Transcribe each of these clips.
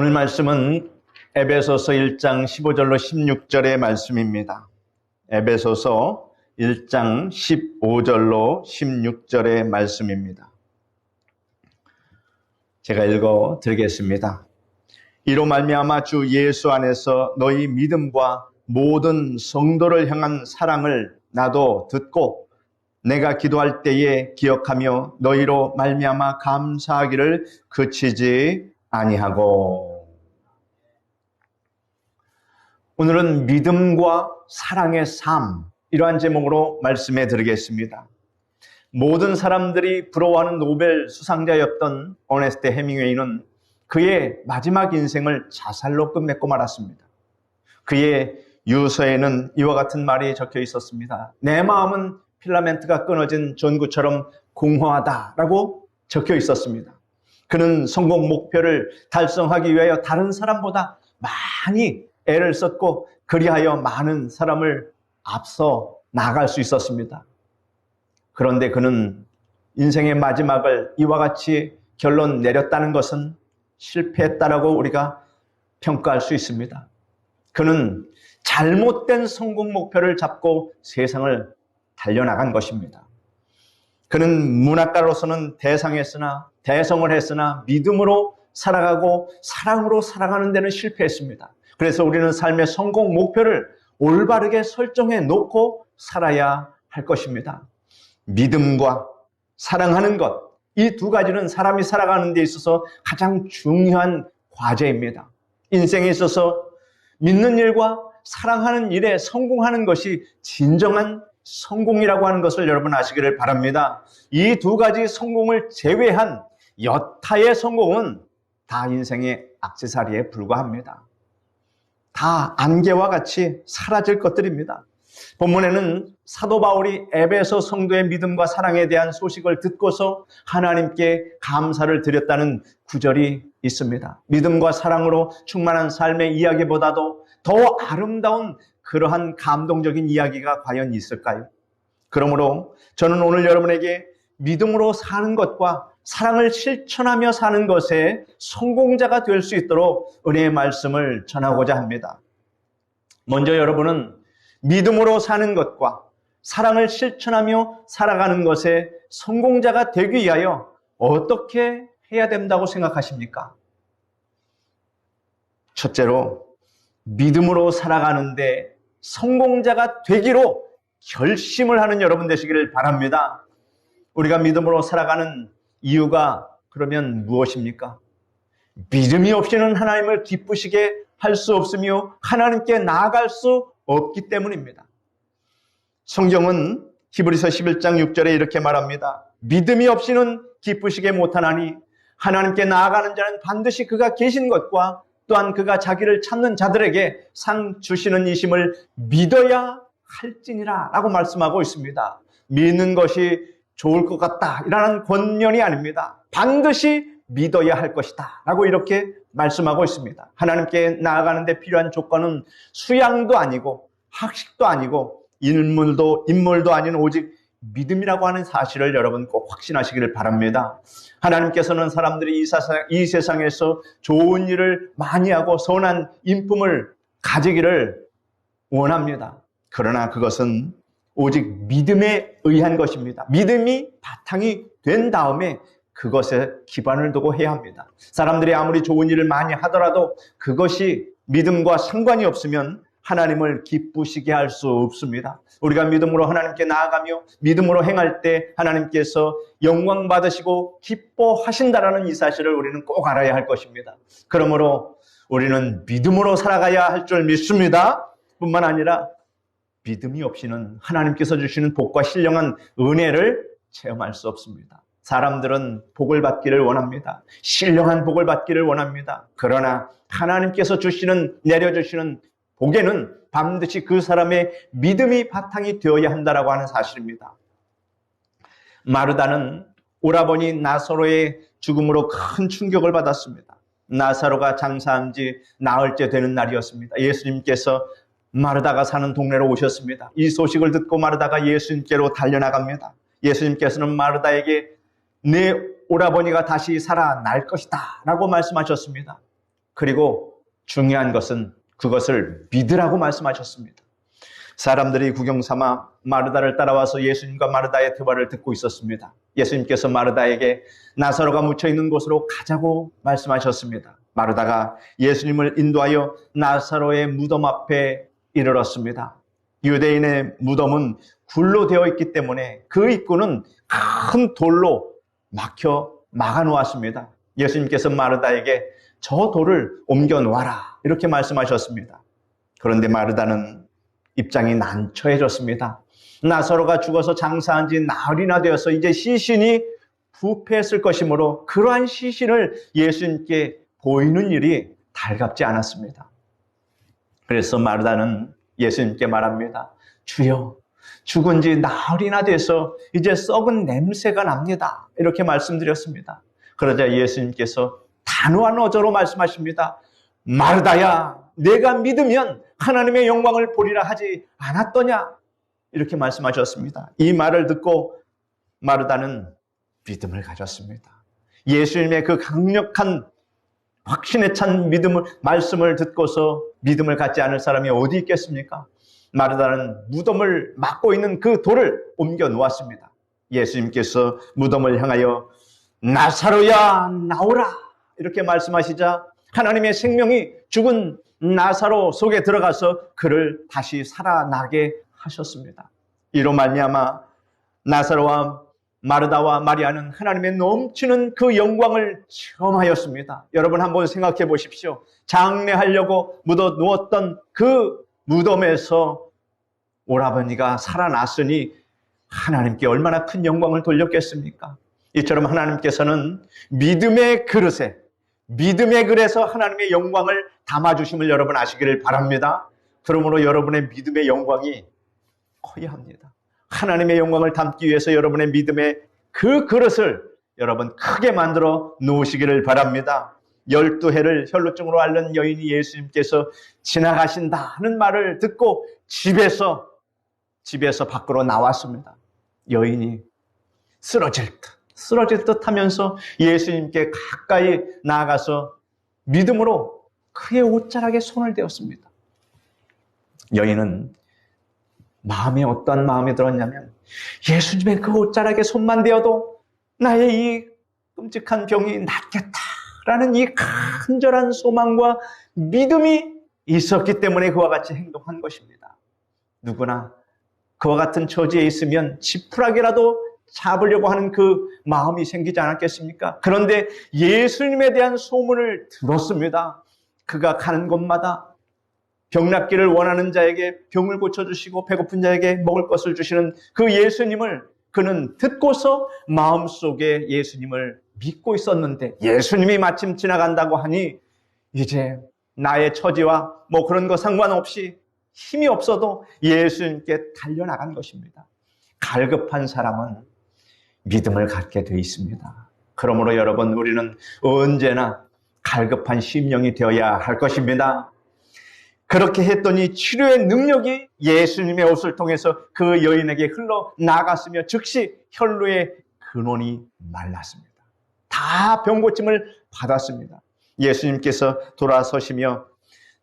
오늘 말씀은 에베소서 1장 15절로 16절의 말씀입니다. 에베소서 1장 15절로 16절의 말씀입니다. 제가 읽어 드리겠습니다. 이로 말미암아 주 예수 안에서 너희 믿음과 모든 성도를 향한 사랑을 나도 듣고 내가 기도할 때에 기억하며 너희로 말미암아 감사하기를 그치지 아니하고. 오늘은 믿음과 사랑의 삶, 이러한 제목으로 말씀해 드리겠습니다. 모든 사람들이 부러워하는 노벨 수상자였던 어네스트 헤밍웨이는 그의 마지막 인생을 자살로 끝맺고 말았습니다. 그의 유서에는 이와 같은 말이 적혀 있었습니다. 내 마음은 필라멘트가 끊어진 전구처럼 공허하다라고 적혀 있었습니다. 그는 성공 목표를 달성하기 위하여 다른 사람보다 많이 애를 썼고 그리하여 많은 사람을 앞서 나갈 수 있었습니다. 그런데 그는 인생의 마지막을 이와 같이 결론 내렸다는 것은 실패했다라고 우리가 평가할 수 있습니다. 그는 잘못된 성공 목표를 잡고 세상을 달려나간 것입니다. 그는 문학가로서는 대성을 했으나 믿음으로 살아가고 사랑으로 살아가는 데는 실패했습니다. 그래서 우리는 삶의 성공 목표를 올바르게 설정해 놓고 살아야 할 것입니다. 믿음과 사랑하는 것, 이 두 가지는 사람이 살아가는 데 있어서 가장 중요한 과제입니다. 인생에 있어서 믿는 일과 사랑하는 일에 성공하는 것이 진정한 성공이라고 하는 것을 여러분 아시기를 바랍니다. 이 두 가지 성공을 제외한 여타의 성공은 다 인생의 액세서리에 불과합니다. 다 안개와 같이 사라질 것들입니다. 본문에는 사도 바울이 에베소 성도의 믿음과 사랑에 대한 소식을 듣고서 하나님께 감사를 드렸다는 구절이 있습니다. 믿음과 사랑으로 충만한 삶의 이야기보다도 더 아름다운 그러한 감동적인 이야기가 과연 있을까요? 그러므로 저는 오늘 여러분에게 믿음으로 사는 것과 사랑을 실천하며 사는 것에 성공자가 될 수 있도록 은혜의 말씀을 전하고자 합니다. 먼저 여러분은 믿음으로 사는 것과 사랑을 실천하며 살아가는 것에 성공자가 되기 위하여 어떻게 해야 된다고 생각하십니까? 첫째로 믿음으로 살아가는데 성공자가 되기로 결심을 하는 여러분 되시기를 바랍니다. 우리가 믿음으로 살아가는 이유가 그러면 무엇입니까? 믿음이 없이는 하나님을 기쁘시게 할 수 없으며 하나님께 나아갈 수 없기 때문입니다. 성경은 히브리서 11장 6절에 이렇게 말합니다. 믿음이 없이는 기쁘시게 못하나니 하나님께 나아가는 자는 반드시 그가 계신 것과 또한 그가 자기를 찾는 자들에게 상 주시는 이심을 믿어야 할지니라 라고 말씀하고 있습니다. 믿는 것이 좋을 것 같다 이라는 권면이 아닙니다. 반드시 믿어야 할 것이다 라고 이렇게 말씀하고 있습니다. 하나님께 나아가는 데 필요한 조건은 수양도 아니고 학식도 아니고 인물도 아닌 오직 믿음이라고 하는 사실을 여러분 꼭 확신하시기를 바랍니다. 하나님께서는 사람들이 이 세상에서 좋은 일을 많이 하고 선한 인품을 가지기를 원합니다. 그러나 그것은 오직 믿음에 의한 것입니다. 믿음이 바탕이 된 다음에 그것에 기반을 두고 해야 합니다. 사람들이 아무리 좋은 일을 많이 하더라도 그것이 믿음과 상관이 없으면 하나님을 기쁘시게 할 수 없습니다. 우리가 믿음으로 하나님께 나아가며 믿음으로 행할 때 하나님께서 영광 받으시고 기뻐하신다라는 이 사실을 우리는 꼭 알아야 할 것입니다. 그러므로 우리는 믿음으로 살아가야 할 줄 믿습니다. 뿐만 아니라 믿음이 없이는 하나님께서 주시는 복과 신령한 은혜를 체험할 수 없습니다. 사람들은 복을 받기를 원합니다. 신령한 복을 받기를 원합니다. 그러나 하나님께서 내려주시는 복에는 반드시 그 사람의 믿음이 바탕이 되어야 한다라고 하는 사실입니다. 마르다는 오라버니 나사로의 죽음으로 큰 충격을 받았습니다. 나사로가 장사한 지 나흘째 되는 날이었습니다. 예수님께서 마르다가 사는 동네로 오셨습니다. 이 소식을 듣고 마르다가 예수님께로 달려나갑니다. 예수님께서는 마르다에게 내 오라버니가 다시 살아날 것이다 라고 말씀하셨습니다. 그리고 중요한 것은 그것을 믿으라고 말씀하셨습니다. 사람들이 구경 삼아 마르다를 따라와서 예수님과 마르다의 대화를 듣고 있었습니다. 예수님께서 마르다에게 나사로가 묻혀있는 곳으로 가자고 말씀하셨습니다. 마르다가 예수님을 인도하여 나사로의 무덤 앞에 이르렀습니다. 유대인의 무덤은 굴로 되어 있기 때문에 그 입구는 큰 돌로 막아 놓았습니다. 예수님께서 마르다에게 저 돌을 옮겨 놓아라 이렇게 말씀하셨습니다. 그런데 마르다는 입장이 난처해졌습니다. 나사로가 죽어서 장사한 지 나흘이나 되어서 이제 시신이 부패했을 것이므로 그러한 시신을 예수님께 보이는 일이 달갑지 않았습니다. 그래서 마르다는 예수님께 말합니다. 주여, 죽은 지 나흘이나 돼서 이제 썩은 냄새가 납니다. 이렇게 말씀드렸습니다. 그러자 예수님께서 단호한 어조로 말씀하십니다. 마르다야, 내가 믿으면 하나님의 영광을 보리라 하지 않았더냐? 이렇게 말씀하셨습니다. 이 말을 듣고 마르다는 믿음을 가졌습니다. 예수님의 그 강력한 확신에 찬 말씀을 듣고서 믿음을 갖지 않을 사람이 어디 있겠습니까? 마르다는 무덤을 막고 있는 그 돌을 옮겨 놓았습니다. 예수님께서 무덤을 향하여 나사로야 나오라 이렇게 말씀하시자 하나님의 생명이 죽은 나사로 속에 들어가서 그를 다시 살아나게 하셨습니다. 이로 말미암아 나사로와 마르다와 마리아는 하나님의 넘치는 그 영광을 체험하였습니다. 여러분 한번 생각해 보십시오. 장례하려고 묻어 누웠던 그 무덤에서 오라버니가 살아났으니 하나님께 얼마나 큰 영광을 돌렸겠습니까? 이처럼 하나님께서는 믿음의 그릇에서 하나님의 영광을 담아주심을 여러분 아시기를 바랍니다. 그러므로 여러분의 믿음의 영광이 커야 합니다. 하나님의 영광을 담기 위해서 여러분의 믿음의 그 그릇을 여러분 크게 만들어 놓으시기를 바랍니다. 12해를 혈루증으로 앓는 여인이 예수님께서 지나가신다는 말을 듣고 집에서 밖으로 나왔습니다. 여인이 쓰러질 듯 하면서 예수님께 가까이 나아가서 믿음으로 그의 옷자락에 손을 대었습니다. 여인은 마음에 어떤 마음이 들었냐면 예수님의 그 옷자락에 손만 대어도 나의 이 끔찍한 병이 낫겠다라는 이 간절한 소망과 믿음이 있었기 때문에 그와 같이 행동한 것입니다. 누구나 그와 같은 처지에 있으면 지푸라기라도 잡으려고 하는 그 마음이 생기지 않았겠습니까? 그런데 예수님에 대한 소문을 들었습니다. 그가 가는 곳마다 병 낫기를 원하는 자에게 병을 고쳐주시고 배고픈 자에게 먹을 것을 주시는 그 예수님을 그는 듣고서 마음속에 예수님을 믿고 있었는데 예수님이 마침 지나간다고 하니 이제 나의 처지와 뭐 그런 거 상관없이 힘이 없어도 예수님께 달려나간 것입니다. 갈급한 사람은 믿음을 갖게 돼 있습니다. 그러므로 여러분 우리는 언제나 갈급한 심령이 되어야 할 것입니다. 그렇게 했더니 치료의 능력이 예수님의 옷을 통해서 그 여인에게 흘러나갔으며 즉시 혈루의 근원이 말랐습니다. 다 병고침을 받았습니다. 예수님께서 돌아서시며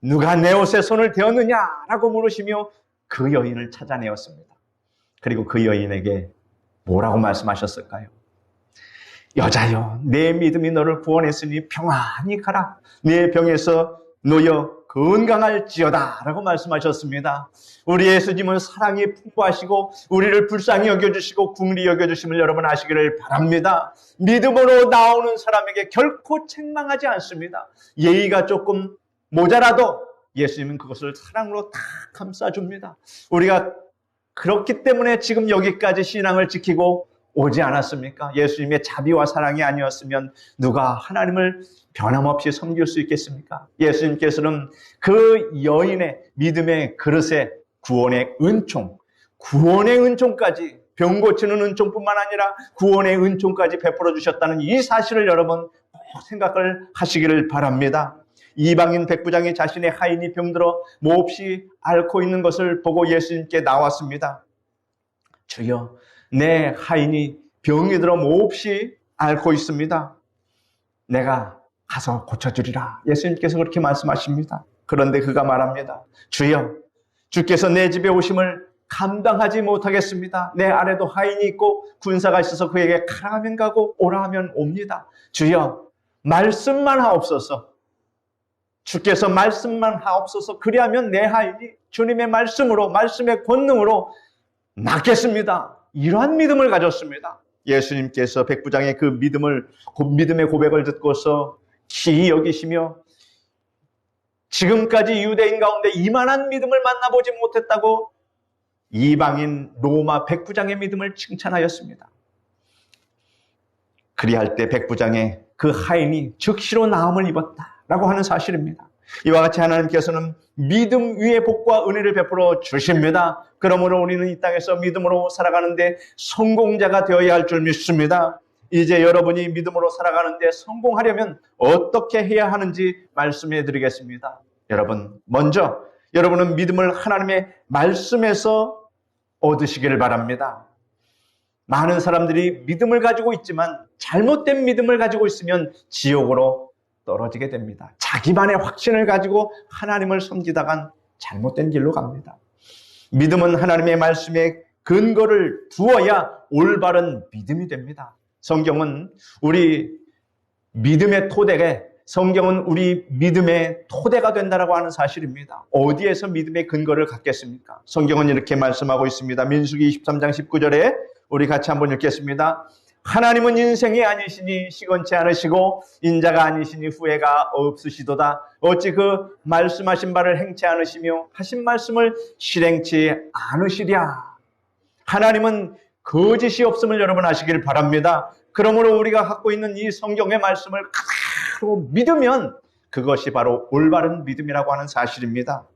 누가 내 옷에 손을 대었느냐라고 물으시며 그 여인을 찾아내었습니다. 그리고 그 여인에게 뭐라고 말씀하셨을까요? 여자여, 내 믿음이 너를 구원했으니 평안히 가라. 내 병에서 놓여 건강할지어다 라고 말씀하셨습니다. 우리 예수님은 사랑이 풍부하시고 우리를 불쌍히 여겨주시고 긍휼히 여겨주심을 여러분 아시기를 바랍니다. 믿음으로 나오는 사람에게 결코 책망하지 않습니다. 예의가 조금 모자라도 예수님은 그것을 사랑으로 다 감싸줍니다. 우리가 그렇기 때문에 지금 여기까지 신앙을 지키고 오지 않았습니까? 예수님의 자비와 사랑이 아니었으면 누가 하나님을 변함없이 섬길 수 있겠습니까? 예수님께서는 그 여인의 믿음의 그릇에 구원의 은총까지 병 고치는 은총뿐만 아니라 구원의 은총까지 베풀어 주셨다는 이 사실을 여러분 꼭 생각을 하시기를 바랍니다. 이방인 백부장이 자신의 하인이 병들어 몹시 앓고 있는 것을 보고 예수님께 나왔습니다. 주여, 내 하인이 병이 들어 몹시 앓고 있습니다. 내가 가서 고쳐주리라. 예수님께서 그렇게 말씀하십니다. 그런데 그가 말합니다. 주여, 주께서 내 집에 오심을 감당하지 못하겠습니다. 내 아래도 하인이 있고 군사가 있어서 그에게 가라 하면 가고 오라 하면 옵니다. 주여, 말씀만 하옵소서. 주께서 말씀만 하옵소서. 그리하면 내 하인이 주님의 말씀으로, 말씀의 권능으로 낫겠습니다. 이러한 믿음을 가졌습니다. 예수님께서 백부장의 그 믿음의 고백을 듣고서 기이 여기시며 지금까지 유대인 가운데 이만한 믿음을 만나보지 못했다고 이방인 로마 백부장의 믿음을 칭찬하였습니다. 그리할 때 백부장의 그 하인이 즉시로 나음을 입었다라고 하는 사실입니다. 이와 같이 하나님께서는 믿음 위에 복과 은혜를 베풀어 주십니다. 그러므로 우리는 이 땅에서 믿음으로 살아가는데 성공자가 되어야 할 줄 믿습니다. 이제 여러분이 믿음으로 살아가는데 성공하려면 어떻게 해야 하는지 말씀해 드리겠습니다. 여러분, 먼저 여러분은 믿음을 하나님의 말씀에서 얻으시기를 바랍니다. 많은 사람들이 믿음을 가지고 있지만 잘못된 믿음을 가지고 있으면 지옥으로 떨어지게 됩니다. 자기만의 확신을 가지고 하나님을 섬기다간 잘못된 길로 갑니다. 믿음은 하나님의 말씀에 근거를 두어야 올바른 믿음이 됩니다. 성경은 우리 믿음의 토대가 된다라고 하는 사실입니다. 어디에서 믿음의 근거를 갖겠습니까? 성경은 이렇게 말씀하고 있습니다. 민수기 23장 19절에 우리 같이 한번 읽겠습니다. 하나님은 인생이 아니시니 시건치 않으시고 인자가 아니시니 후회가 없으시도다. 어찌 그 말씀하신 바를 행치 않으시며 하신 말씀을 실행치 않으시랴. 하나님은 거짓이 없음을 여러분 아시길 바랍니다. 그러므로 우리가 갖고 있는 이 성경의 말씀을 그대로 믿으면 그것이 바로 올바른 믿음이라고 하는 사실입니다.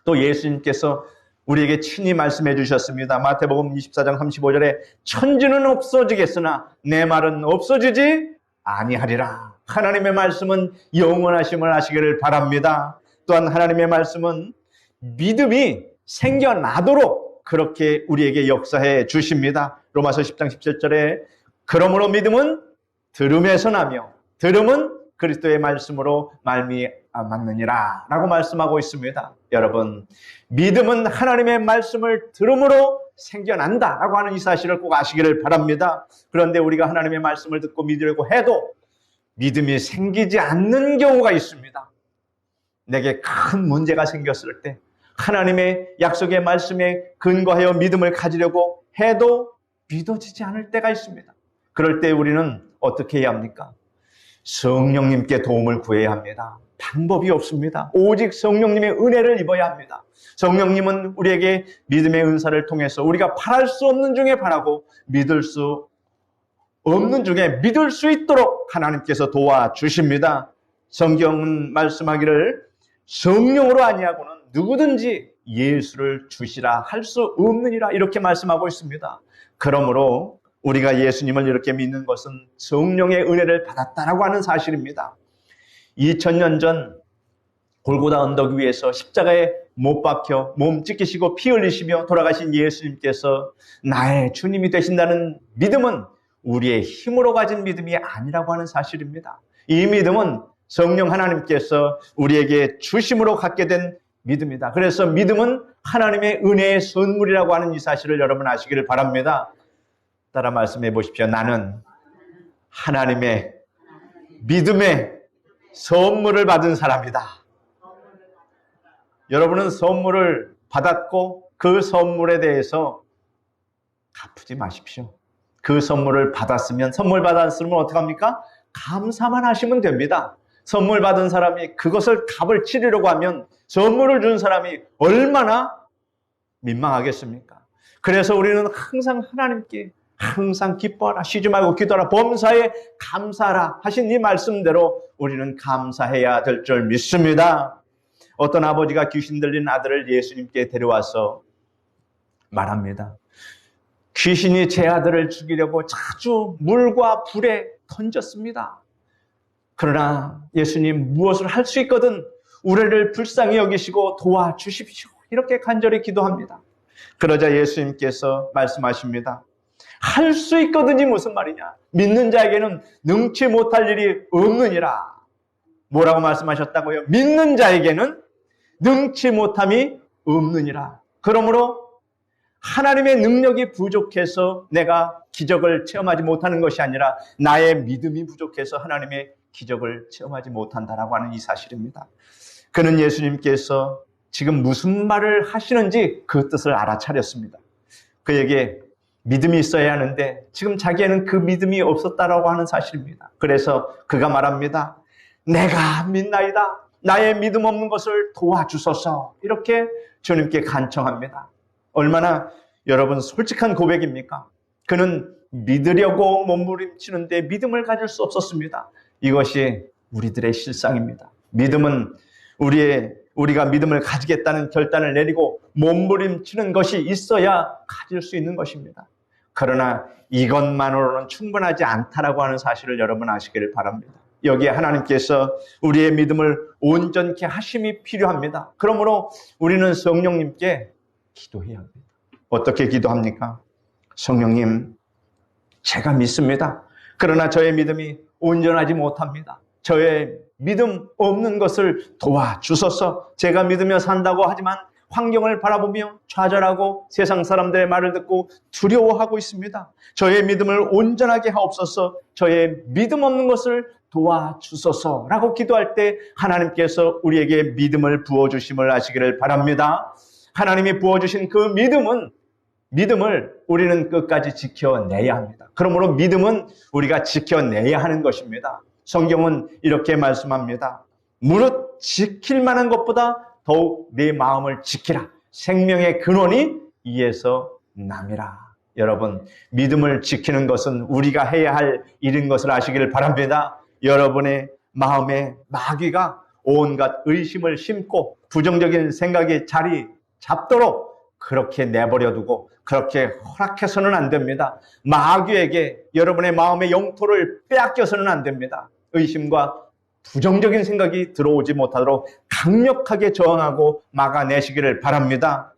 또 예수님께서 우리에게 친히 말씀해 주셨습니다. 마태복음 24장 35절에 천지는 없어지겠으나 내 말은 없어지지 아니하리라. 하나님의 말씀은 영원하심을 아시기를 바랍니다. 또한 하나님의 말씀은 믿음이 생겨나도록 그렇게 우리에게 역사해 주십니다. 로마서 10장 17절에 그러므로 믿음은 들음에서 나며 들음은 그리스도의 말씀으로 말미암았느니라 라고 말씀하고 있습니다. 여러분, 믿음은 하나님의 말씀을 들음으로 생겨난다 라고 하는 이 사실을 꼭 아시기를 바랍니다. 그런데 우리가 하나님의 말씀을 듣고 믿으려고 해도 믿음이 생기지 않는 경우가 있습니다. 내게 큰 문제가 생겼을 때 하나님의 약속의 말씀에 근거하여 믿음을 가지려고 해도 믿어지지 않을 때가 있습니다. 그럴 때 우리는 어떻게 해야 합니까? 성령님께 도움을 구해야 합니다. 방법이 없습니다. 오직 성령님의 은혜를 입어야 합니다. 성령님은 우리에게 믿음의 은사를 통해서 우리가 바랄 수 없는 중에 바라고 믿을 수 없는 중에 믿을 수 있도록 하나님께서 도와주십니다. 성경은 말씀하기를 성령으로 아니하고는 누구든지 예수를 주시라 할 수 없느니라 이렇게 말씀하고 있습니다. 그러므로 우리가 예수님을 이렇게 믿는 것은 성령의 은혜를 받았다라고 하는 사실입니다. 2000년 전 골고다 언덕 위에서 십자가에 못 박혀 몸 찢기시고 피 흘리시며 돌아가신 예수님께서 나의 주님이 되신다는 믿음은 우리의 힘으로 가진 믿음이 아니라고 하는 사실입니다. 이 믿음은 성령 하나님께서 우리에게 주심으로 갖게 된 믿음이다. 그래서 믿음은 하나님의 은혜의 선물이라고 하는 이 사실을 여러분 아시기를 바랍니다. 따라 말씀해 보십시오. 나는 하나님의 믿음의 선물을 받은 사람이다. 여러분은 선물을 받았고 그 선물에 대해서 갚지 마십시오. 그 선물을 받았으면 어떡합니까? 감사만 하시면 됩니다. 선물 받은 사람이 그것을 값을 치르려고 하면 선물을 준 사람이 얼마나 민망하겠습니까? 그래서 우리는 항상 하나님께 항상 기뻐하라, 쉬지 말고 기도하라, 범사에 감사하라 하신 이 말씀대로 우리는 감사해야 될 줄 믿습니다. 어떤 아버지가 귀신 들린 아들을 예수님께 데려와서 말합니다. 귀신이 제 아들을 죽이려고 자주 물과 불에 던졌습니다. 그러나 예수님 무엇을 할 수 있거든 우리를 불쌍히 여기시고 도와주십시오. 이렇게 간절히 기도합니다. 그러자 예수님께서 말씀하십니다. 할 수 있거든이 무슨 말이냐? 믿는 자에게는 능치 못할 일이 없느니라. 뭐라고 말씀하셨다고요? 믿는 자에게는 능치 못함이 없느니라. 그러므로 하나님의 능력이 부족해서 내가 기적을 체험하지 못하는 것이 아니라 나의 믿음이 부족해서 하나님의 기적을 체험하지 못한다라고 하는 이 사실입니다. 그는 예수님께서 지금 무슨 말을 하시는지 그 뜻을 알아차렸습니다. 그에게 믿음이 있어야 하는데 지금 자기에는 그 믿음이 없었다라고 하는 사실입니다. 그래서 그가 말합니다. 내가 믿나이다. 나의 믿음 없는 것을 도와주소서. 이렇게 주님께 간청합니다. 얼마나 여러분 솔직한 고백입니까? 그는 믿으려고 몸부림치는데 믿음을 가질 수 없었습니다. 이것이 우리들의 실상입니다. 믿음은 우리가 믿음을 가지겠다는 결단을 내리고 몸부림치는 것이 있어야 가질 수 있는 것입니다. 그러나 이것만으로는 충분하지 않다라고 하는 사실을 여러분 아시기를 바랍니다. 여기에 하나님께서 우리의 믿음을 온전케 하심이 필요합니다. 그러므로 우리는 성령님께 기도해야 합니다. 어떻게 기도합니까? 성령님, 제가 믿습니다. 그러나 저의 믿음이 온전하지 못합니다. 저의 믿음 없는 것을 도와주소서. 제가 믿으며 산다고 하지만 환경을 바라보며 좌절하고 세상 사람들의 말을 듣고 두려워하고 있습니다. 저의 믿음을 온전하게 하옵소서. 저의 믿음 없는 것을 도와주소서 라고 기도할 때 하나님께서 우리에게 믿음을 부어주심을 아시기를 바랍니다. 하나님이 부어주신 그 믿음을 우리는 끝까지 지켜내야 합니다. 그러므로 믿음은 우리가 지켜내야 하는 것입니다. 성경은 이렇게 말씀합니다. 무릇 지킬 만한 것보다 더욱 내 마음을 지키라. 생명의 근원이 이에서 남이라. 여러분, 믿음을 지키는 것은 우리가 해야 할 일인 것을 아시기를 바랍니다. 여러분의 마음에 마귀가 온갖 의심을 심고 부정적인 생각이 자리 잡도록 그렇게 내버려두고 그렇게 허락해서는 안 됩니다. 마귀에게 여러분의 마음의 영토를 빼앗겨서는 안 됩니다. 의심과 부정적인 생각이 들어오지 못하도록 강력하게 저항하고 막아내시기를 바랍니다.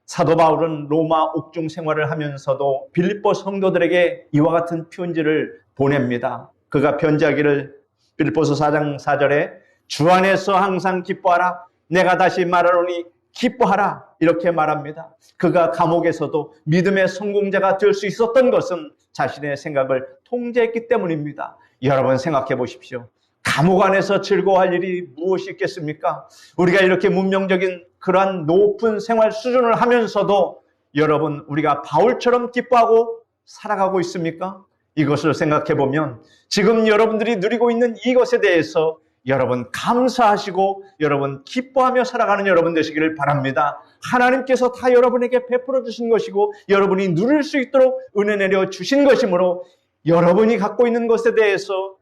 사도 바울은 로마 옥중 생활을 하면서도 빌립보 성도들에게 이와 같은 편지를 보냅니다. 그가 편지하기를 빌립보서 4장 4절에 주 안에서 항상 기뻐하라. 내가 다시 말하노니 기뻐하라. 이렇게 말합니다. 그가 감옥에서도 믿음의 성공자가 될 수 있었던 것은 자신의 생각을 통제했기 때문입니다. 여러분 생각해 보십시오. 감옥 안에서 즐거워할 일이 무엇이 있겠습니까? 우리가 이렇게 문명적인 그러한 높은 생활 수준을 하면서도 여러분 우리가 바울처럼 기뻐하고 살아가고 있습니까? 이것을 생각해 보면 지금 여러분들이 누리고 있는 이것에 대해서 여러분 감사하시고 여러분 기뻐하며 살아가는 여러분 되시기를 바랍니다. 하나님께서 다 여러분에게 베풀어 주신 것이고 여러분이 누릴 수 있도록 은혜 내려 주신 것이므로 여러분이 갖고 있는 것에 대해서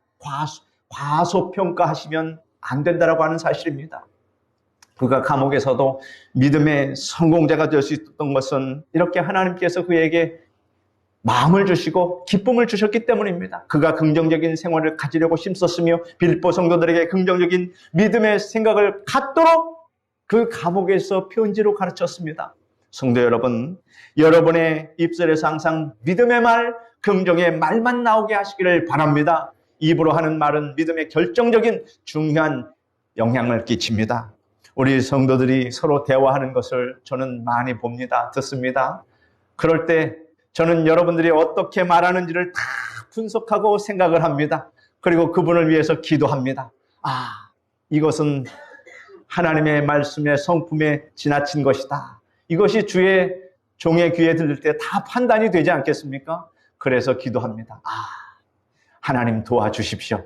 과소평가하시면 안 된다라고 하는 사실입니다. 그가 감옥에서도 믿음의 성공자가 될 수 있었던 것은 이렇게 하나님께서 그에게 마음을 주시고 기쁨을 주셨기 때문입니다. 그가 긍정적인 생활을 가지려고 힘썼으며 빌립보 성도들에게 긍정적인 믿음의 생각을 갖도록 그 감옥에서 편지로 가르쳤습니다. 성도 여러분, 여러분의 입술에서 항상 믿음의 말, 긍정의 말만 나오게 하시기를 바랍니다. 입으로 하는 말은 믿음의 결정적인 중요한 영향을 끼칩니다. 우리 성도들이 서로 대화하는 것을 저는 많이 봅니다. 듣습니다. 그럴 때 저는 여러분들이 어떻게 말하는지를 다 분석하고 생각을 합니다. 그리고 그분을 위해서 기도합니다. 이것은 하나님의 말씀의 성품에 지나친 것이다. 이것이 주의 종의 귀에 들릴 때 다 판단이 되지 않겠습니까? 그래서 기도합니다. 하나님 도와주십시오.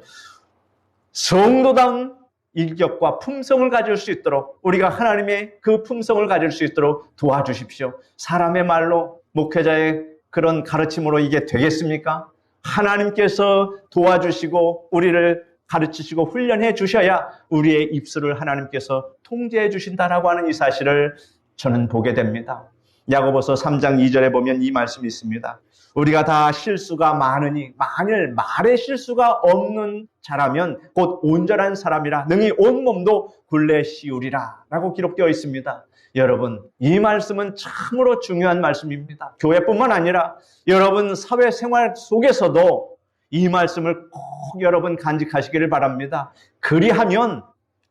성도다운 인격과 품성을 가질 수 있도록 우리가 하나님의 그 품성을 가질 수 있도록 도와주십시오. 사람의 말로 목회자의 그런 가르침으로 이게 되겠습니까? 하나님께서 도와주시고 우리를 가르치시고 훈련해 주셔야 우리의 입술을 하나님께서 통제해 주신다라고 하는 이 사실을 저는 보게 됩니다. 야고보서 3장 2절에 보면 이 말씀이 있습니다. 우리가 다 실수가 많으니 만일 말에 실수가 없는 자라면 곧 온전한 사람이라 능히 온몸도 굴레 씌우리라 라고 기록되어 있습니다. 여러분, 이 말씀은 참으로 중요한 말씀입니다. 교회뿐만 아니라 여러분 사회생활 속에서도 이 말씀을 꼭 여러분 간직하시기를 바랍니다. 그리하면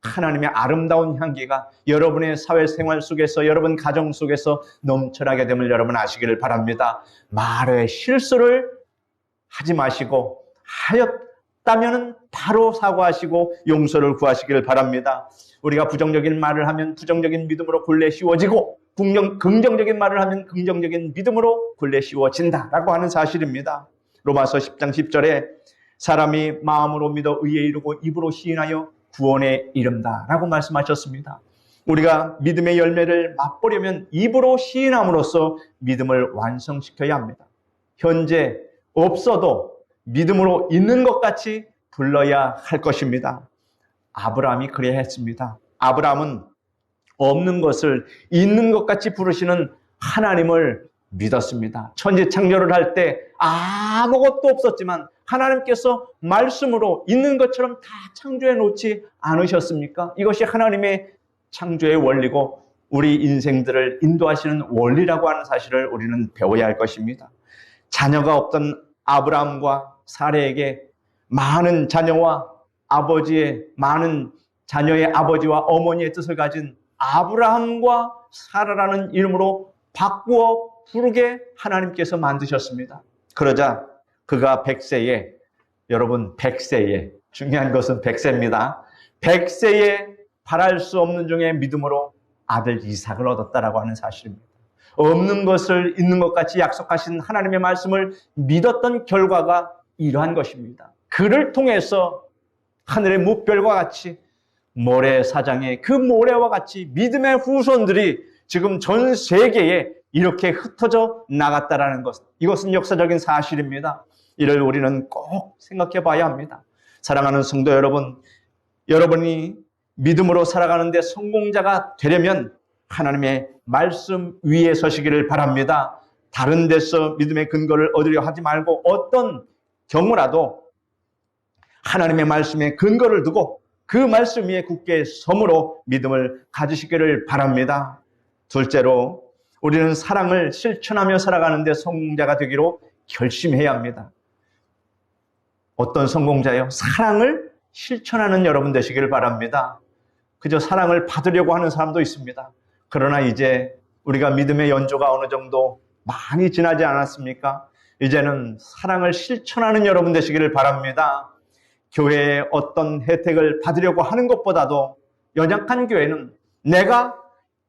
하나님의 아름다운 향기가 여러분의 사회생활 속에서, 여러분 가정 속에서 넘쳐나게 됨을 여러분 아시기를 바랍니다. 말에 실수를 하지 마시고, 하였다면 바로 사과하시고 용서를 구하시기를 바랍니다. 우리가 부정적인 말을 하면 부정적인 믿음으로 굴레 씌워지고, 긍정적인 말을 하면 긍정적인 믿음으로 굴레 씌워진다라고 하는 사실입니다. 로마서 10장 10절에 사람이 마음으로 믿어 의에 이르고 입으로 시인하여 구원에 이른다라고 말씀하셨습니다. 우리가 믿음의 열매를 맛보려면 입으로 시인함으로써 믿음을 완성시켜야 합니다. 현재 없어도 믿음으로 있는 것 같이 불러야 할 것입니다. 아브라함이 그래야 했습니다. 아브라함은 없는 것을 있는 것 같이 부르시는 하나님을 믿었습니다. 천지 창조를 할 때 아무것도 없었지만 하나님께서 말씀으로 있는 것처럼 다 창조해 놓지 않으셨습니까? 이것이 하나님의 창조의 원리고 우리 인생들을 인도하시는 원리라고 하는 사실을 우리는 배워야 할 것입니다. 자녀가 없던 아브라함과 사레에게 많은 자녀와 많은 자녀의 아버지와 어머니의 뜻을 가진 아브라함과 사라라는 이름으로 바꾸어 부르게 하나님께서 만드셨습니다. 그러자 그가 100세에, 여러분 100세에, 중요한 것은 100세입니다. 100세에 바랄 수 없는 중에 믿음으로 아들 이삭을 얻었다라고 하는 사실입니다. 없는 것을 있는 것 같이 약속하신 하나님의 말씀을 믿었던 결과가 이러한 것입니다. 그를 통해서 하늘의 무별과 같이 모래사장의 그 모래와 같이 믿음의 후손들이 지금 전 세계에 이렇게 흩어져 나갔다라는 것, 이것은 역사적인 사실입니다. 이를 우리는 꼭 생각해 봐야 합니다. 사랑하는 성도 여러분, 여러분이 믿음으로 살아가는데 성공자가 되려면 하나님의 말씀 위에 서시기를 바랍니다. 다른 데서 믿음의 근거를 얻으려 하지 말고 어떤 경우라도 하나님의 말씀에 근거를 두고 그 말씀 위에 굳게 섬으로 믿음을 가지시기를 바랍니다. 둘째로 우리는 사랑을 실천하며 살아가는데 성공자가 되기로 결심해야 합니다. 어떤 성공자요? 사랑을 실천하는 여러분 되시기를 바랍니다. 그저 사랑을 받으려고 하는 사람도 있습니다. 그러나 이제 우리가 믿음의 연조가 어느 정도 많이 지나지 않았습니까? 이제는 사랑을 실천하는 여러분 되시기를 바랍니다. 교회의 어떤 혜택을 받으려고 하는 것보다도 연약한 교회는 내가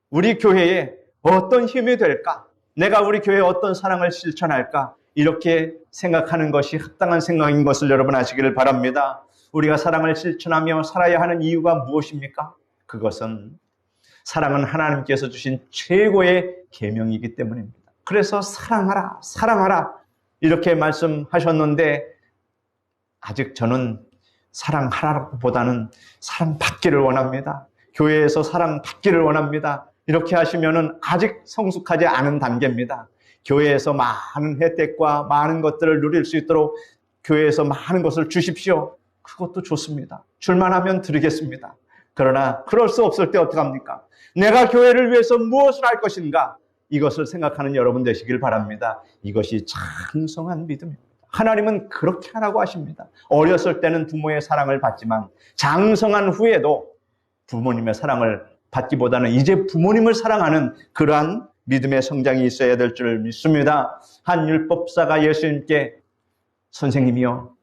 우리 교회에 어떤 힘이 될까? 내가 우리 교회에 어떤 사랑을 실천할까? 이렇게 생각하는 것이 합당한 생각인 것을 여러분 아시기를 바랍니다. 우리가 사랑을 실천하며 살아야 하는 이유가 무엇입니까? 그것은 사랑은 하나님께서 주신 최고의 계명이기 때문입니다. 그래서 사랑하라, 사랑하라 이렇게 말씀하셨는데 아직 저는 사랑하라보다는 사랑받기를 원합니다. 교회에서 사랑받기를 원합니다. 이렇게 하시면은 아직 성숙하지 않은 단계입니다. 교회에서 많은 혜택과 많은 것들을 누릴 수 있도록 교회에서 많은 것을 주십시오. 그것도 좋습니다. 줄만 하면 드리겠습니다. 그러나 그럴 수 없을 때 어떡합니까? 내가 교회를 위해서 무엇을 할 것인가? 이것을 생각하는 여러분 되시길 바랍니다. 이것이 장성한 믿음입니다. 하나님은 그렇게 하라고 하십니다. 어렸을 때는 부모의 사랑을 받지만 장성한 후에도 부모님의 사랑을 받기보다는 이제 부모님을 사랑하는 그러한 믿음의 성장이 있어야 될 줄 믿습니다. 한 율법사가 예수님께 선생님이요,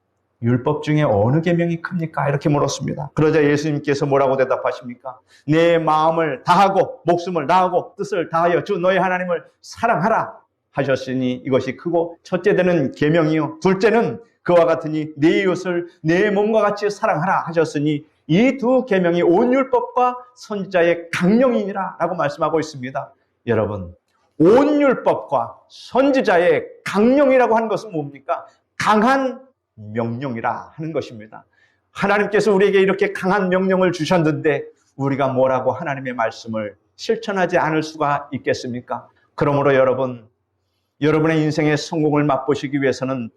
율법 중에 어느 계명이 큽니까? 이렇게 물었습니다. 그러자 예수님께서 뭐라고 대답하십니까? 내 마음을 다하고 목숨을 다하고 뜻을 다하여 주 너의 하나님을 사랑하라 하셨으니 이것이 크고 첫째 되는 계명이요, 둘째는 그와 같으니 네 이웃을 내 몸과 같이 사랑하라 하셨으니 이 두 계명이 온 율법과 선지자의 강령이니라 라고 말씀하고 있습니다. 여러분, 온 율법과 선지자의 강령이라고 하는 것은 뭡니까? 강한 명령이라 하는 것입니다. 하나님께서 우리에게 이렇게 강한 명령을 주셨는데 우리가 뭐라고 하나님의 말씀을 실천하지 않을 수가 있겠습니까? 그러므로 여러분의 인생의 성공을 맛보시기 위해서는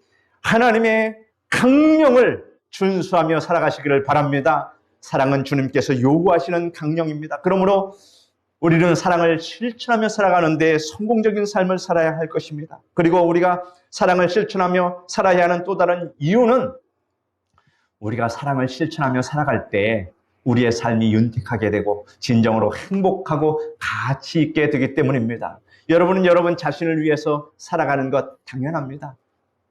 하나님의 강령을 준수하며 살아가시기를 바랍니다. 사랑은 주님께서 요구하시는 강령입니다. 그러므로 우리는 사랑을 실천하며 살아가는데 성공적인 삶을 살아야 할 것입니다. 그리고 우리가 사랑을 실천하며 살아야 하는 또 다른 이유는 우리가 사랑을 실천하며 살아갈 때 우리의 삶이 윤택하게 되고 진정으로 행복하고 가치 있게 되기 때문입니다. 여러분은 여러분 자신을 위해서 살아가는 것 당연합니다.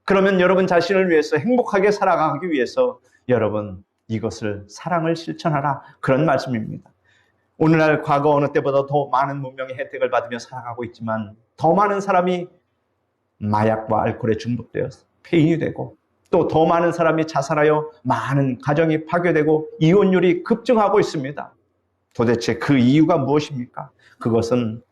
그러면 여러분 자신을 위해서 행복하게 살아가기 위해서 여러분 이것을 사랑을 실천하라, 그런 말씀입니다. 오늘날 과거 어느 때보다 더 많은 문명의 혜택을 받으며 살아가고 있지만 더 많은 사람이 마약과 알코올에 중독되어서 폐인이 되고 또 더 많은 사람이 자살하여 많은 가정이 파괴되고 이혼율이 급증하고 있습니다. 도대체 그 이유가 무엇입니까? 그것은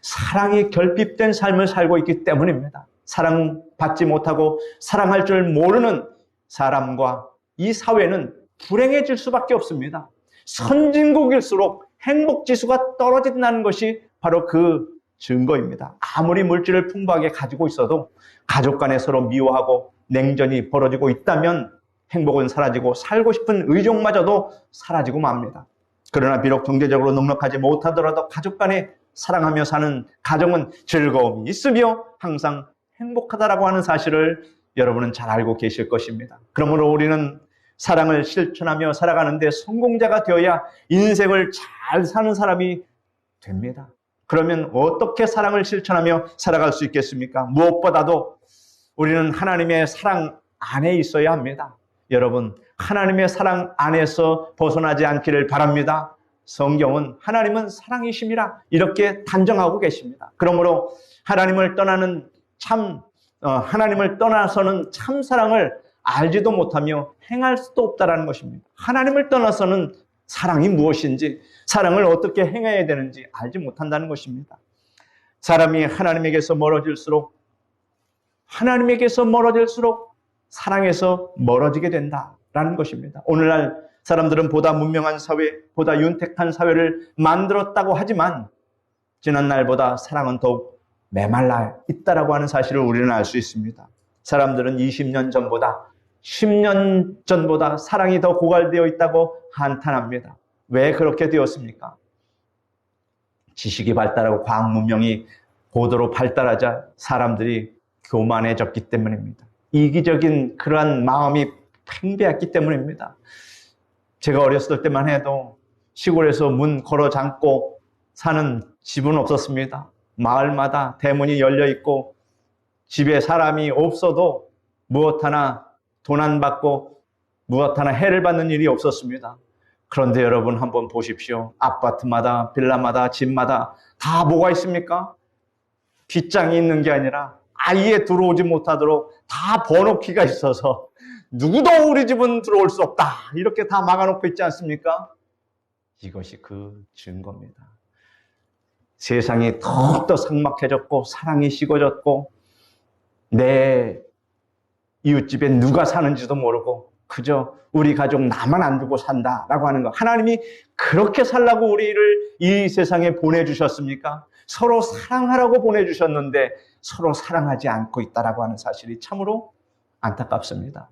사랑이 결핍된 삶을 살고 있기 때문입니다. 사랑받지 못하고 사랑할 줄 모르는 사람과 이 사회는 불행해질 수밖에 없습니다. 선진국일수록 행복지수가 떨어진다는 것이 바로 그 증거입니다. 아무리 물질을 풍부하게 가지고 있어도 가족 간에 서로 미워하고 냉전이 벌어지고 있다면 행복은 사라지고 살고 싶은 의욕마저도 사라지고 맙니다. 그러나 비록 경제적으로 넉넉하지 못하더라도 가족 간에 사랑하며 사는 가정은 즐거움이 있으며 항상 행복하다라고 하는 사실을 여러분은 잘 알고 계실 것입니다. 그러므로 우리는 사랑을 실천하며 살아가는데 성공자가 되어야 인생을 잘 사는 사람이 됩니다. 그러면 어떻게 사랑을 실천하며 살아갈 수 있겠습니까? 무엇보다도 우리는 하나님의 사랑 안에 있어야 합니다. 여러분, 하나님의 사랑 안에서 벗어나지 않기를 바랍니다. 성경은 하나님은 사랑이심이라 이렇게 단정하고 계십니다. 그러므로 하나님을 떠나서는 참 사랑을 알지도 못하며 행할 수도 없다는 것입니다. 하나님을 떠나서는 사랑이 무엇인지, 사랑을 어떻게 행해야 되는지 알지 못한다는 것입니다. 사람이 하나님에게서 멀어질수록 사랑에서 멀어지게 된다라는 것입니다. 오늘날 사람들은 보다 문명한 사회, 보다 윤택한 사회를 만들었다고 하지만 지난 날보다 사랑은 더욱 메말라 있다라고 하는 사실을 우리는 알 수 있습니다. 사람들은 20년 전보다 10년 전보다 사랑이 더 고갈되어 있다고 한탄합니다. 왜 그렇게 되었습니까? 지식이 발달하고 과학 문명이 고도로 발달하자 사람들이 교만해졌기 때문입니다. 이기적인 그러한 마음이 팽배했기 때문입니다. 제가 어렸을 때만 해도 시골에서 문 걸어 잠고 사는 집은 없었습니다. 마을마다 대문이 열려 있고 집에 사람이 없어도 무엇 하나 돈 안 받고 무엇 하나 해를 받는 일이 없었습니다. 그런데 여러분 한번 보십시오. 아파트마다 빌라마다 집마다 다 뭐가 있습니까? 빗장이 있는 게 아니라 아예 들어오지 못하도록 다 번호키가 있어서 누구도 우리 집은 들어올 수 없다 이렇게 다 막아놓고 있지 않습니까? 이것이 그 증거입니다. 세상이 더욱더 삭막해졌고 사랑이 식어졌고 내 이웃집에 누가 사는지도 모르고 그저 우리 가족 나만 안 두고 산다라고 하는 것. 하나님이 그렇게 살라고 우리를 이 세상에 보내주셨습니까? 서로 사랑하라고 보내주셨는데 서로 사랑하지 않고 있다라고 하는 사실이 참으로 안타깝습니다.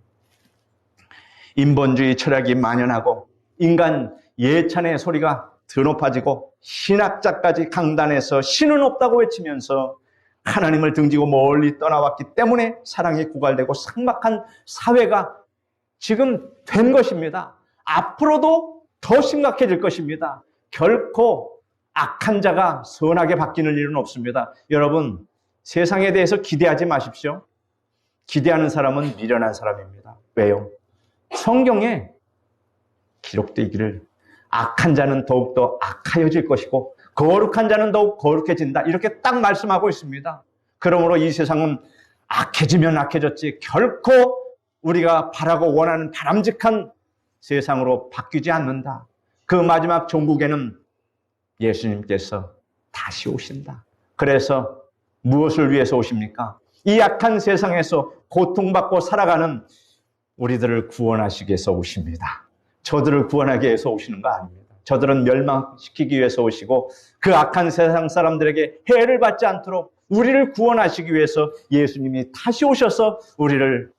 인본주의 철학이 만연하고 인간 예찬의 소리가 더 높아지고 신학자까지 강단에서 신은 없다고 외치면서 하나님을 등지고 멀리 떠나왔기 때문에 사랑이 고갈되고 삭막한 사회가 지금 된 것입니다. 앞으로도 더 심각해질 것입니다. 결코 악한 자가 선하게 바뀌는 일은 없습니다. 여러분, 세상에 대해서 기대하지 마십시오. 기대하는 사람은 미련한 사람입니다. 왜요? 성경에 기록되기를 악한 자는 더욱더 악하여질 것이고 거룩한 자는 더욱 거룩해진다. 이렇게 딱 말씀하고 있습니다. 그러므로 이 세상은 악해지면 악해졌지 결코 우리가 바라고 원하는 바람직한 세상으로 바뀌지 않는다. 그 마지막 종국에는 예수님께서 다시 오신다. 그래서 무엇을 위해서 오십니까? 이 악한 세상에서 고통받고 살아가는 우리들을 구원하시기 위해서 오십니다. 저들을 구원하기 위해서 오시는 거 아닙니다. 저들은 멸망시키기 위해서 오시고 그 악한 세상 사람들에게 해를 받지 않도록 우리를 구원하시기 위해서 예수님이 다시 오셔서 우리를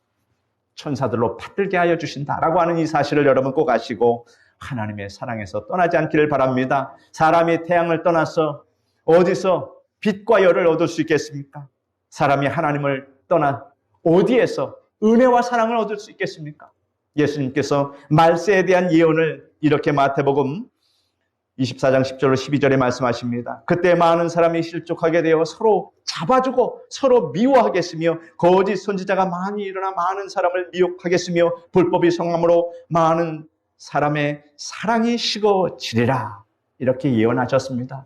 천사들로 받들게 하여 주신다라고 하는 이 사실을 여러분 꼭 아시고 하나님의 사랑에서 떠나지 않기를 바랍니다. 사람이 태양을 떠나서 어디서 빛과 열을 얻을 수 있겠습니까? 사람이 하나님을 떠나 어디에서 은혜와 사랑을 얻을 수 있겠습니까? 예수님께서 말세에 대한 예언을 이렇게 마태복음 24장 10절로 12절에 말씀하십니다. 그때 많은 사람이 실족하게 되어 서로 잡아주고 서로 미워하겠으며 거짓 선지자가 많이 일어나 많은 사람을 미혹하겠으며 불법이 성함으로 많은 사람의 사랑이 식어지리라. 이렇게 예언하셨습니다.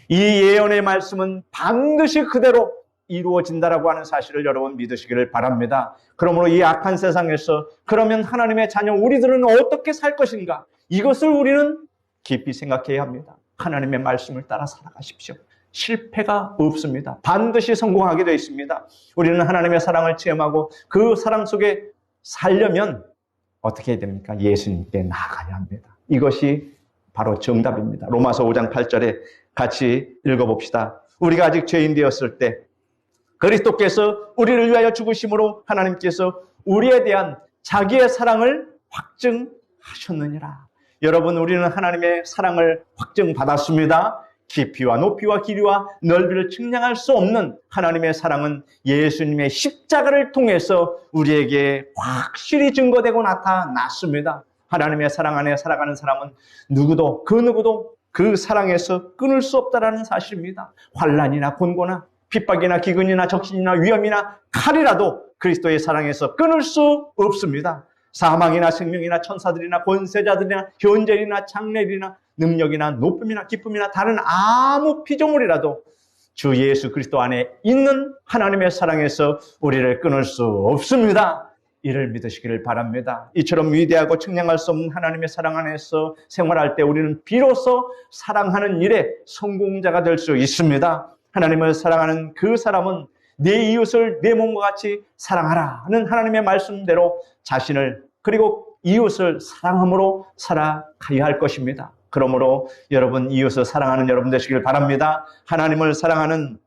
이 예언의 말씀은 반드시 그대로 이루어진다라고 하는 사실을 여러분 믿으시기를 바랍니다. 그러므로 이 악한 세상에서 그러면 하나님의 자녀 우리들은 어떻게 살 것인가? 이것을 우리는 깊이 생각해야 합니다. 하나님의 말씀을 따라 살아가십시오. 실패가 없습니다. 반드시 성공하게 되어 있습니다. 우리는 하나님의 사랑을 체험하고 그 사랑 속에 살려면 어떻게 해야 됩니까? 예수님께 나아가야 합니다. 이것이 바로 정답입니다. 로마서 5장 8절에 같이 읽어봅시다. 우리가 아직 죄인 되었을 때 그리스도께서 우리를 위하여 죽으심으로 하나님께서 우리에 대한 자기의 사랑을 확증하셨느니라. 여러분, 우리는 하나님의 사랑을 확증받았습니다. 깊이와 높이와 길이와 넓이를 측량할 수 없는 하나님의 사랑은 예수님의 십자가를 통해서 우리에게 확실히 증거되고 나타났습니다. 하나님의 사랑 안에 살아가는 사람은 누구도 그 사랑에서 끊을 수 없다는 사실입니다. 환난이나 곤고나 핍박이나 기근이나 적신이나 위험이나 칼이라도 그리스도의 사랑에서 끊을 수 없습니다. 사망이나 생명이나 천사들이나 권세자들이나 현재이나 장래이나 능력이나 높음이나 기쁨이나 다른 아무 피조물이라도 주 예수 그리스도 안에 있는 하나님의 사랑에서 우리를 끊을 수 없습니다. 이를 믿으시기를 바랍니다. 이처럼 위대하고 측량할 수 없는 하나님의 사랑 안에서 생활할 때 우리는 비로소 사랑하는 일에 성공자가 될 수 있습니다. 하나님을 사랑하는 그 사람은 내 이웃을 내 몸과 같이 사랑하라는 하나님의 말씀대로 자신을 그리고 이웃을 사랑함으로 살아가야 할 것입니다. 그러므로 여러분 이웃을 사랑하는 여러분 되시길 바랍니다. 하나님을 사랑하는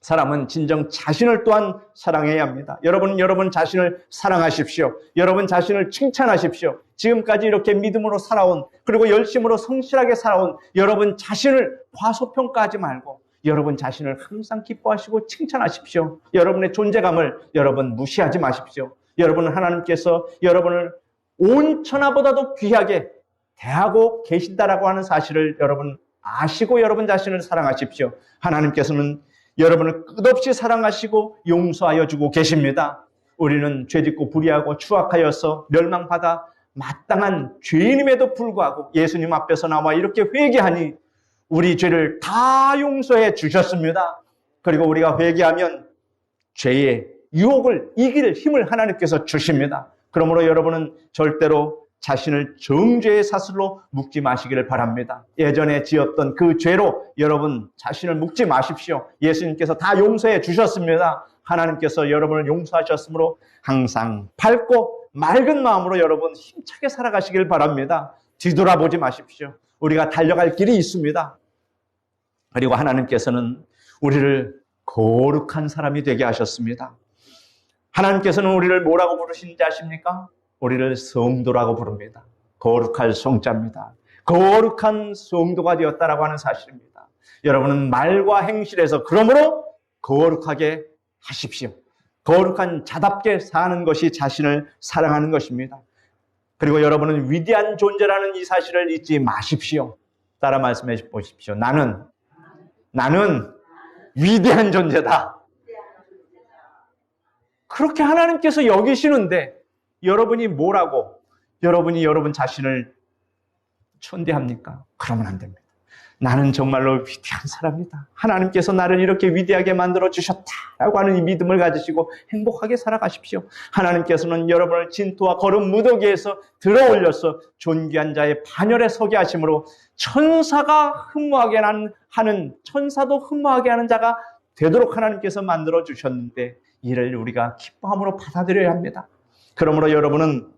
사람은 진정 자신을 또한 사랑해야 합니다. 여러분 자신을 사랑하십시오. 여러분 자신을 칭찬하십시오. 지금까지 이렇게 믿음으로 살아온 그리고 열심으로 성실하게 살아온 여러분 자신을 과소평가하지 말고 여러분 자신을 항상 기뻐하시고 칭찬하십시오. 여러분의 존재감을 여러분 무시하지 마십시오. 여러분은 하나님께서 여러분을 온 천하보다도 귀하게 대하고 계신다라고 하는 사실을 여러분 아시고 여러분 자신을 사랑하십시오. 하나님께서는 여러분을 끝없이 사랑하시고 용서하여 주고 계십니다. 우리는 죄짓고 불의하고 추악하여서 멸망받아 마땅한 죄인임에도 불구하고 예수님 앞에서 나와 이렇게 회개하니 우리 죄를 다 용서해 주셨습니다. 그리고 우리가 회개하면 죄의 유혹을 이길 힘을 하나님께서 주십니다. 그러므로 여러분은 절대로 자신을 정죄의 사슬로 묶지 마시기를 바랍니다. 예전에 지었던 그 죄로 여러분 자신을 묶지 마십시오. 예수님께서 다 용서해 주셨습니다. 하나님께서 여러분을 용서하셨으므로 항상 밝고 맑은 마음으로 여러분 힘차게 살아가시길 바랍니다. 뒤돌아보지 마십시오. 우리가 달려갈 길이 있습니다. 그리고 하나님께서는 우리를 거룩한 사람이 되게 하셨습니다. 하나님께서는 우리를 뭐라고 부르시는지 아십니까? 우리를 성도라고 부릅니다. 거룩할 성자입니다. 거룩한 성도가 되었다라고 하는 사실입니다. 여러분은 말과 행실에서 그러므로 거룩하게 하십시오. 거룩한 자답게 사는 것이 자신을 사랑하는 것입니다. 그리고 여러분은 위대한 존재라는 이 사실을 잊지 마십시오. 따라 말씀해 보십시오. 나는 위대한 존재다. 그렇게 하나님께서 여기시는데 여러분이 뭐라고 여러분이 여러분 자신을 천대합니까? 그러면 안 됩니다. 나는 정말로 위대한 사람이다. 하나님께서 나를 이렇게 위대하게 만들어 주셨다라고 하는 이 믿음을 가지시고 행복하게 살아가십시오. 하나님께서는 여러분을 진토와 거룩 무더기에서 들어올려서 존귀한 자의 반열에 서게 하심으로 천사가 흠모하게 하는 천사도 흠모하게 하는 자가 되도록 하나님께서 만들어 주셨는데 이를 우리가 기뻐함으로 받아들여야 합니다. 그러므로 여러분은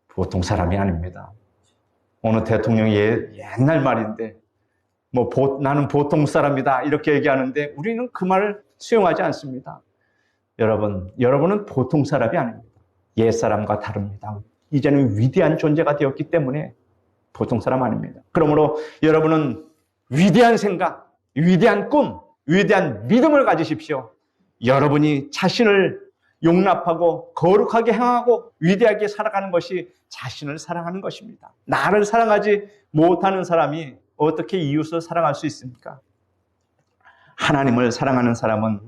보통 사람이 아닙니다. 어느 대통령이 옛날 말인데 나는 보통 사람이다 이렇게 얘기하는데 우리는 그 말을 수용하지 않습니다. 여러분은 보통 사람이 아닙니다. 옛사람과 다릅니다. 이제는 위대한 존재가 되었기 때문에 보통 사람 아닙니다. 그러므로 여러분은 위대한 생각, 위대한 꿈, 위대한 믿음을 가지십시오. 여러분이 자신을 용납하고 거룩하게 행하고 위대하게 살아가는 것이 자신을 사랑하는 것입니다. 나를 사랑하지 못하는 사람이 어떻게 이웃을 사랑할 수 있습니까? 하나님을 사랑하는 사람은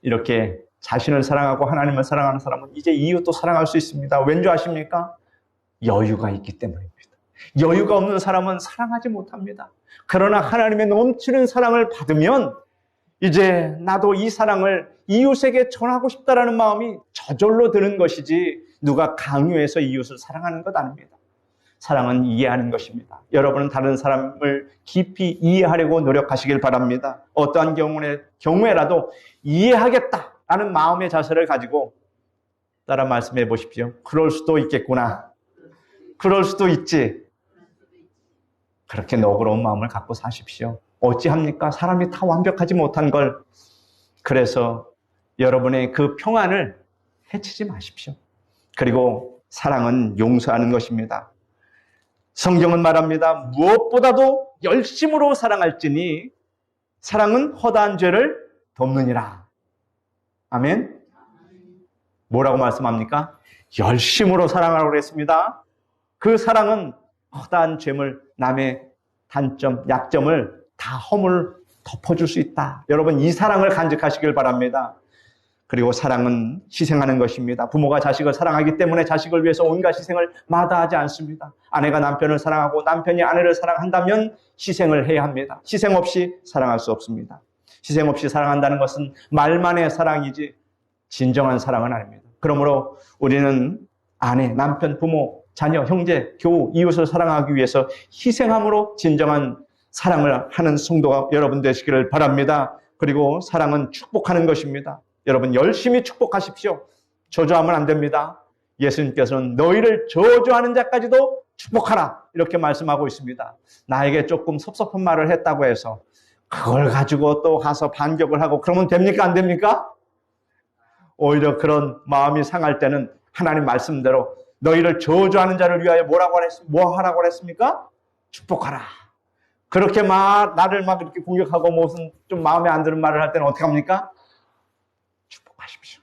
이렇게 자신을 사랑하고 하나님을 사랑하는 사람은 이제 이웃도 사랑할 수 있습니다. 왠지 아십니까? 여유가 있기 때문입니다. 여유가 없는 사람은 사랑하지 못합니다. 그러나 하나님의 넘치는 사랑을 받으면 이제 나도 이 사랑을 이웃에게 전하고 싶다라는 마음이 저절로 드는 것이지 누가 강요해서 이웃을 사랑하는 것 아닙니다. 사랑은 이해하는 것입니다. 여러분은 다른 사람을 깊이 이해하려고 노력하시길 바랍니다. 어떠한 경우에라도 이해하겠다라는 마음의 자세를 가지고 따라 말씀해 보십시오. 그럴 수도 있겠구나. 그럴 수도 있지. 그렇게 너그러운 마음을 갖고 사십시오. 어찌합니까? 사람이 다 완벽하지 못한 걸. 그래서 여러분의 그 평안을 해치지 마십시오. 그리고 사랑은 용서하는 것입니다. 성경은 말합니다. 무엇보다도 열심으로 사랑할지니 사랑은 허다한 죄를 덮느니라. 아멘. 뭐라고 말씀합니까? 열심으로 사랑하라고 그랬습니다. 그 사랑은 허다한 죄물, 남의 단점, 약점을 다 허물 덮어줄 수 있다. 여러분 이 사랑을 간직하시길 바랍니다. 그리고 사랑은 희생하는 것입니다. 부모가 자식을 사랑하기 때문에 자식을 위해서 온갖 희생을 마다하지 않습니다. 아내가 남편을 사랑하고 남편이 아내를 사랑한다면 희생을 해야 합니다. 희생 없이 사랑할 수 없습니다. 희생 없이 사랑한다는 것은 말만의 사랑이지 진정한 사랑은 아닙니다. 그러므로 우리는 아내, 남편, 부모, 자녀, 형제, 교우, 이웃을 사랑하기 위해서 희생함으로 진정한 사랑을 하는 성도가 여러분 되시기를 바랍니다. 그리고 사랑은 축복하는 것입니다. 여러분 열심히 축복하십시오. 저주하면 안 됩니다. 예수님께서는 너희를 저주하는 자까지도 축복하라 이렇게 말씀하고 있습니다. 나에게 조금 섭섭한 말을 했다고 해서 그걸 가지고 또 가서 반격을 하고 그러면 됩니까? 안 됩니까? 오히려 그런 마음이 상할 때는 하나님 말씀대로 너희를 저주하는 자를 위하여 뭐 하라고 했습니까? 축복하라. 그렇게 나를 막 이렇게 공격하고 무슨 좀 마음에 안 드는 말을 할 때는 어떻게 합니까? 축복하십시오.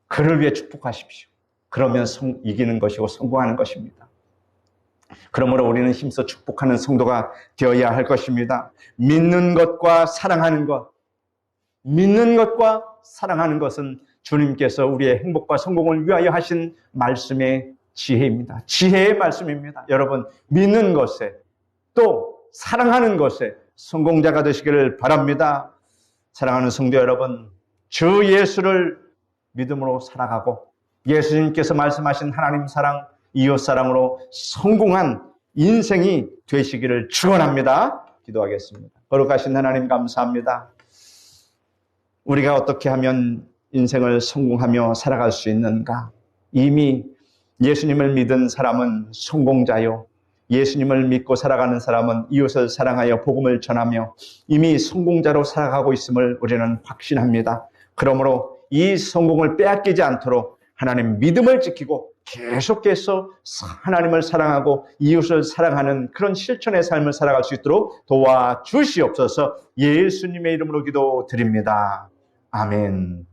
그를 위해 축복하십시오. 그러면 이기는 것이고 성공하는 것입니다. 그러므로 우리는 힘써 축복하는 성도가 되어야 할 것입니다. 믿는 것과 사랑하는 것은 주님께서 우리의 행복과 성공을 위하여 하신 말씀의 지혜입니다. 지혜의 말씀입니다. 여러분 믿는 것에 또 사랑하는 것에 성공자가 되시기를 바랍니다. 사랑하는 성도 여러분, 주 예수를 믿음으로 살아가고 예수님께서 말씀하신 하나님 사랑, 이웃 사랑으로 성공한 인생이 되시기를 축원합니다. 기도하겠습니다. 거룩하신 하나님 감사합니다. 우리가 어떻게 하면 인생을 성공하며 살아갈 수 있는가? 이미 예수님을 믿은 사람은 성공자요. 예수님을 믿고 살아가는 사람은 이웃을 사랑하여 복음을 전하며 이미 성공자로 살아가고 있음을 우리는 확신합니다. 그러므로 이 성공을 빼앗기지 않도록 하나님 믿음을 지키고 계속해서 하나님을 사랑하고 이웃을 사랑하는 그런 실천의 삶을 살아갈 수 있도록 도와주시옵소서. 예수님의 이름으로 기도드립니다. 아멘.